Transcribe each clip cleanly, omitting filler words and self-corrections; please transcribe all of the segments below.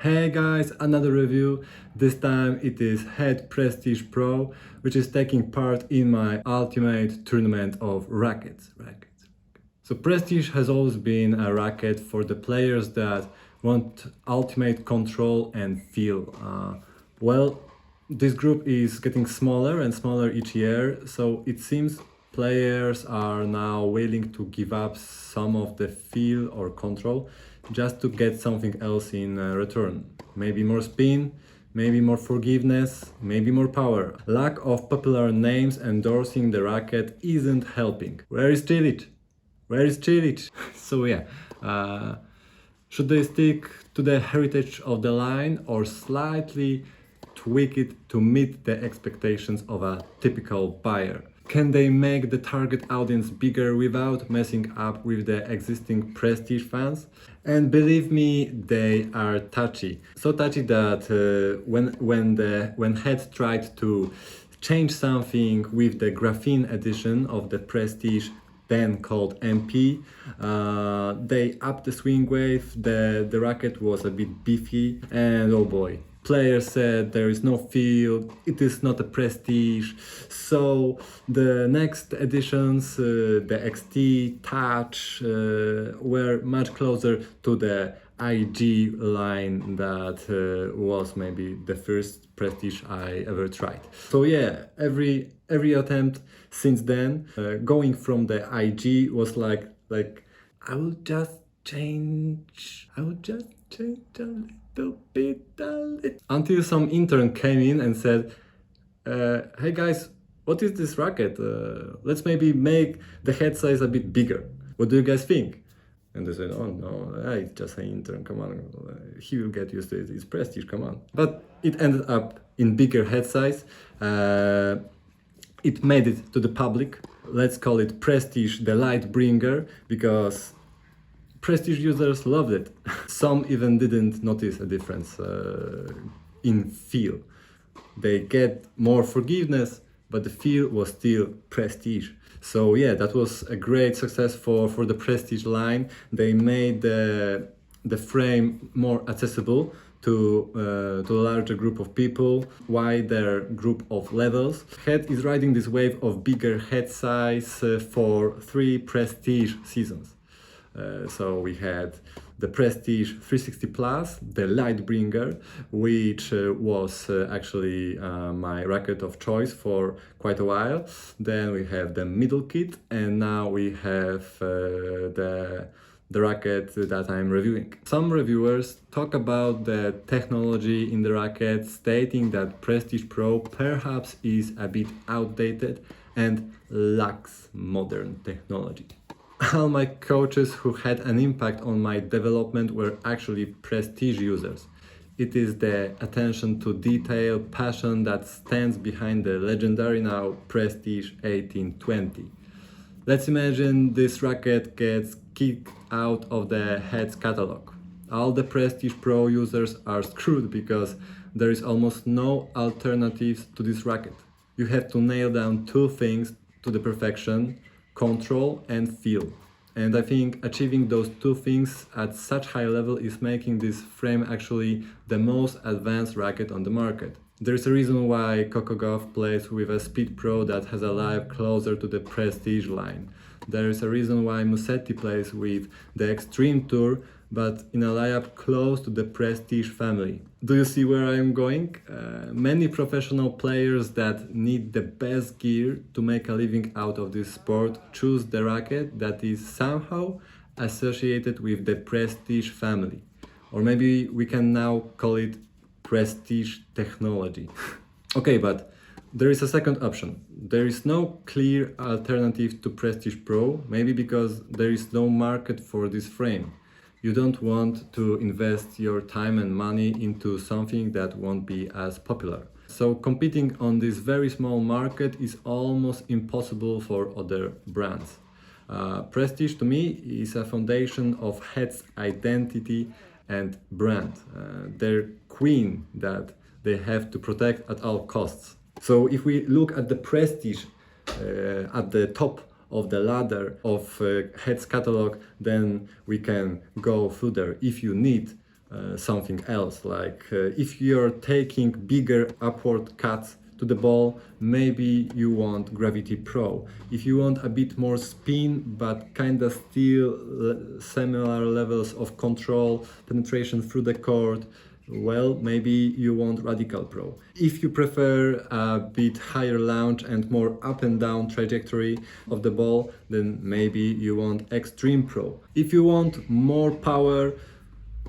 Hey guys, another review. This time it is Head Prestige Pro, which is taking part in my ultimate tournament of rackets. So Prestige has always been a racket for the players that want ultimate control and feel. Well, this group is getting smaller and smaller each year, so it seems players are now willing to give up some of the feel or control just to get something else in return. Maybe more spin, maybe more forgiveness, maybe more power. Lack of popular names endorsing the racket isn't helping. Where is Cilic? Where is Cilic? So yeah, should they stick to the heritage of the line or slightly tweak it to meet the expectations of a typical buyer? Can they make the target audience bigger without messing up with the existing Prestige fans? And believe me, they are touchy. So touchy that when Head tried to change something with the graphene edition of the Prestige, then called MP, they upped the swing wave, the racket was a bit beefy, and oh boy, players said there is no feel, it is not a Prestige. So the next editions, the XT, Touch, were much closer to the IG line that was maybe the first Prestige I ever tried. So yeah, every attempt since then, going from the IG was like I will just change a little bit, until some intern came in and said, hey guys, what is this racket? Let's maybe make the head size a bit bigger. What do you guys think? And they said, oh no, it's just an intern, come on, he will get used to it, it's Prestige, come on. But it ended up in bigger head size. It made it to the public. Let's call it Prestige the light bringer, because Prestige users loved it. Some even didn't notice a difference in feel. They get more forgiveness, but the feel was still Prestige. So yeah, that was a great success for the Prestige line. They made the frame more accessible to a larger group of people, wider group of levels. Head is riding this wave of bigger head size for 3 Prestige seasons. So we had the Prestige 360 Plus, the Lightbringer, which was actually my racket of choice for quite a while. Then we have the middle kit, and now we have the racket that I'm reviewing. Some reviewers talk about the technology in the racket, stating that Prestige Pro perhaps is a bit outdated and lacks modern technology. All my coaches who had an impact on my development were actually Prestige users. It is the attention to detail, passion that stands behind the legendary now Prestige 1820. Let's imagine this racket gets kicked out of the Head's catalog. All the Prestige Pro users are screwed because there is almost no alternatives to this racket. You have to nail down 2 things to the perfection: control and feel. And I think achieving those 2 things at such high level is making this frame actually the most advanced racket on the market. There's a reason why Coco Gauff plays with a Speed Pro that has a lie closer to the Prestige line. There is a reason why Musetti plays with the Extreme Tour, but in a layup close to the Prestige family. Do you see where I am going? Many professional players that need the best gear to make a living out of this sport choose the racket that is somehow associated with the Prestige family. Or maybe we can now call it Prestige technology. Okay, but there is a second option. There is no clear alternative to Prestige Pro, maybe because there is no market for this frame. You don't want to invest your time and money into something that won't be as popular. So competing on this very small market is almost impossible for other brands. Prestige to me is a foundation of Head's identity and brand. Their queen that they have to protect at all costs. So if we look at the Prestige at the top of the ladder of Head's catalog, then we can go further if you need something else. Like if you're taking bigger upward cuts to the ball, maybe you want Gravity Pro. If you want a bit more spin but kinda still similar levels of control, penetration through the court, well, maybe you want Radical Pro. If you prefer a bit higher launch and more up and down trajectory of the ball, then maybe you want Extreme Pro. If you want more power,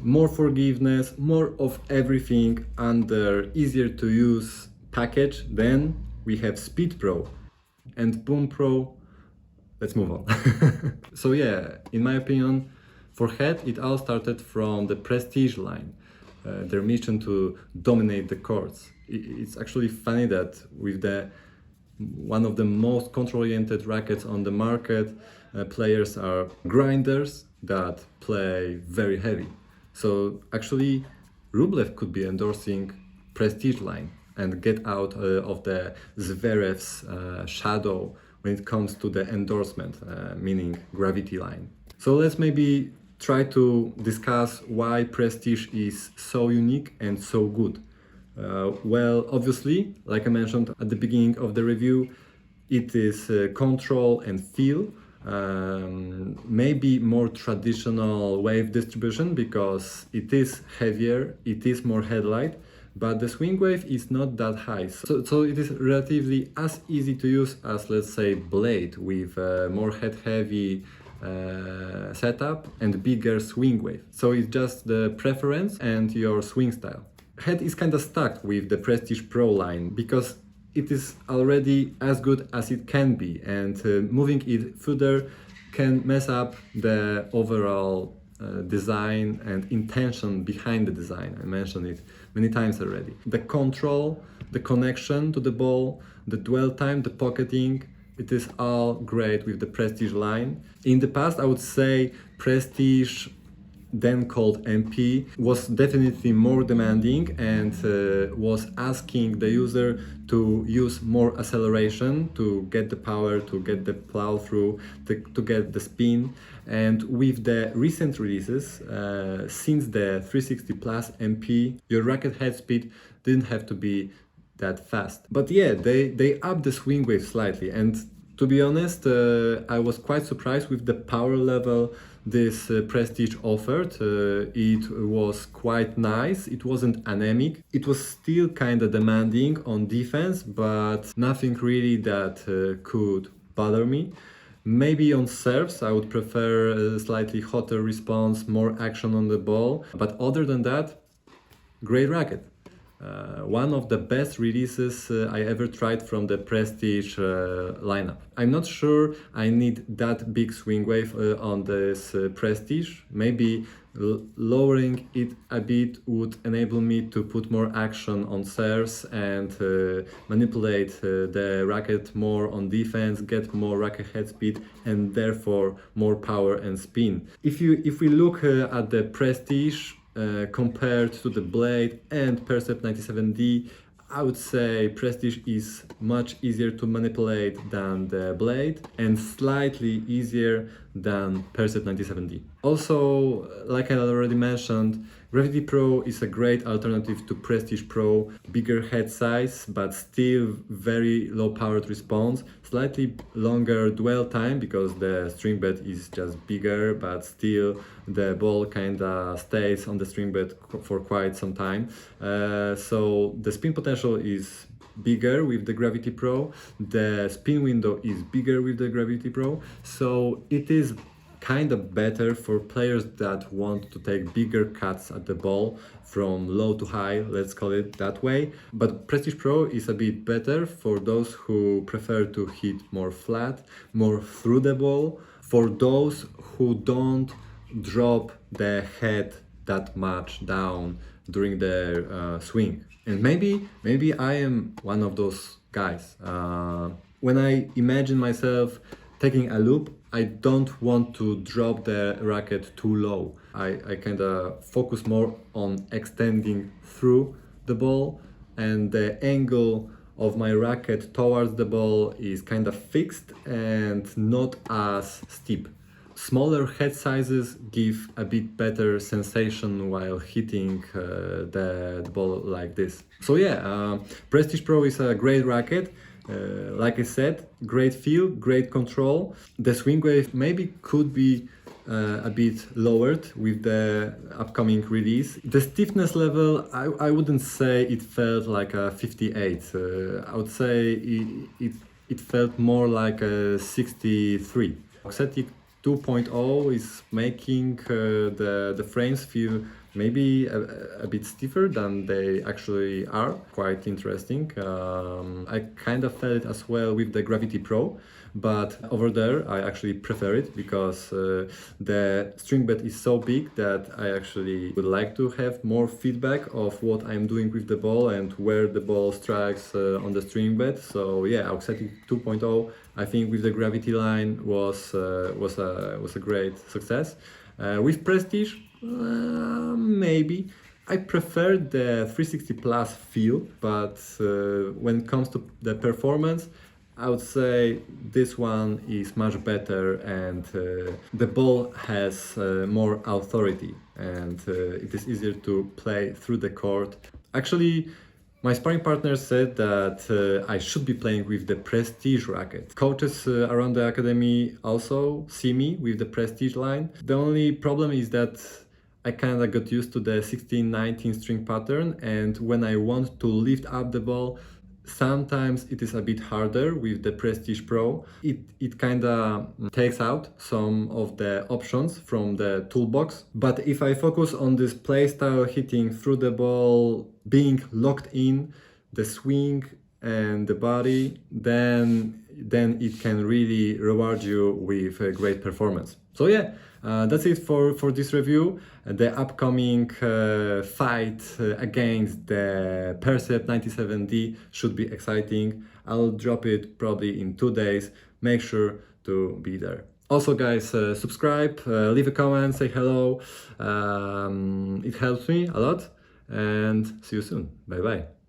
more forgiveness, more of everything under easier to use package, then we have Speed Pro and Boom Pro. Let's move on. So yeah, in my opinion, for head it all started from the Prestige line. Their mission to dominate the courts. It's actually funny that with one of the most control-oriented rackets on the market, players are grinders that play very heavy. So actually, Rublev could be endorsing Prestige line and get out of the Zverev's shadow when it comes to the endorsement, meaning gravity line. So let's maybe try to discuss why Prestige is so unique and so good. Well, obviously, like I mentioned at the beginning of the review, it is control and feel. Maybe more traditional wave distribution because it is heavier, it is more headlight, but the swing wave is not that high. So it is relatively as easy to use as, let's say, Blade with more head heavy setup and bigger swing wave. So it's just the preference and your swing style. Head is kind of stuck with the Prestige Pro line because it is already as good as it can be, and moving it further can mess up the overall design and intention behind the design. I mentioned it many times already. The control, the connection to the ball, the dwell time, the pocketing, it is all great with the Prestige line. In the past, I would say Prestige, then called MP, was definitely more demanding and was asking the user to use more acceleration to get the power, to get the plow through, to get the spin. And with the recent releases, since the 360 Plus MP, your racket head speed didn't have to be that fast. But yeah, they upped the swing wave slightly, and to be honest, I was quite surprised with the power level this Prestige offered. It was quite nice, it wasn't anemic, it was still kind of demanding on defense, but nothing really that could bother me. Maybe on serves I would prefer a slightly hotter response, more action on the ball, but other than that, great racket. One of the best releases I ever tried from the Prestige lineup. I'm not sure I need that big swing wave on this Prestige. Maybe lowering it a bit would enable me to put more action on serves and manipulate the racket more on defense, get more racket head speed and therefore more power and spin. If we look at the Prestige compared to the Blade and Percept 97D, I would say Prestige is much easier to manipulate than the Blade and slightly easier than Percept 97D. Also, like I already mentioned, Gravity Pro is a great alternative to Prestige Pro, bigger head size but still very low powered response, slightly longer dwell time because the string bed is just bigger, but still the ball kinda stays on the string bed for quite some time. So the spin potential is bigger with the Gravity Pro, the spin window is bigger with the Gravity Pro, so it is kind of better for players that want to take bigger cuts at the ball from low to high, let's call it that way. But Prestige Pro is a bit better for those who prefer to hit more flat, more through the ball, for those who don't drop the head that much down during their swing. And maybe I am one of those guys. When I imagine myself taking a loop, I don't want to drop the racket too low. I kind of focus more on extending through the ball, and the angle of my racket towards the ball is kind of fixed and not as steep. smaller head sizes give a bit better sensation while hitting the ball like this. So yeah, Prestige Pro is a great racket. Like I said, great feel, great control. The swing wave maybe could be a bit lowered with the upcoming release. The stiffness level, I wouldn't say it felt like a 58. I would say it felt more like a 63. Auxetic 2.0 is making the frames feel maybe a bit stiffer than they actually are. Quite interesting. I kind of felt it as well with the Gravity Pro, but over there I actually prefer it because the string bed is so big that I actually would like to have more feedback of what I'm doing with the ball and where the ball strikes on the string bed. So yeah, Auxetic 2.0 I think with the Gravity line was a great success. With Prestige, maybe I prefer the 360 Plus feel, but when it comes to the performance, I would say this one is much better, and the ball has more authority, and it is easier to play through the court. Actually, my sparring partner said that I should be playing with the Prestige racket. Coaches around the academy also see me with the Prestige line. The only problem is that I kind of got used to the 16-19 string pattern, and when I want to lift up the ball, sometimes it is a bit harder with the Prestige Pro. It kind of takes out some of the options from the toolbox. But if I focus on this playstyle, hitting through the ball, being locked in, the swing and the body, then it can really reward you with a great performance. So yeah, that's it for this review. The upcoming fight against the Percept 97D should be exciting. I'll drop it probably in 2 days. Make sure to be there. Also guys, subscribe, leave a comment, say hello. It helps me a lot, and see you soon. Bye bye.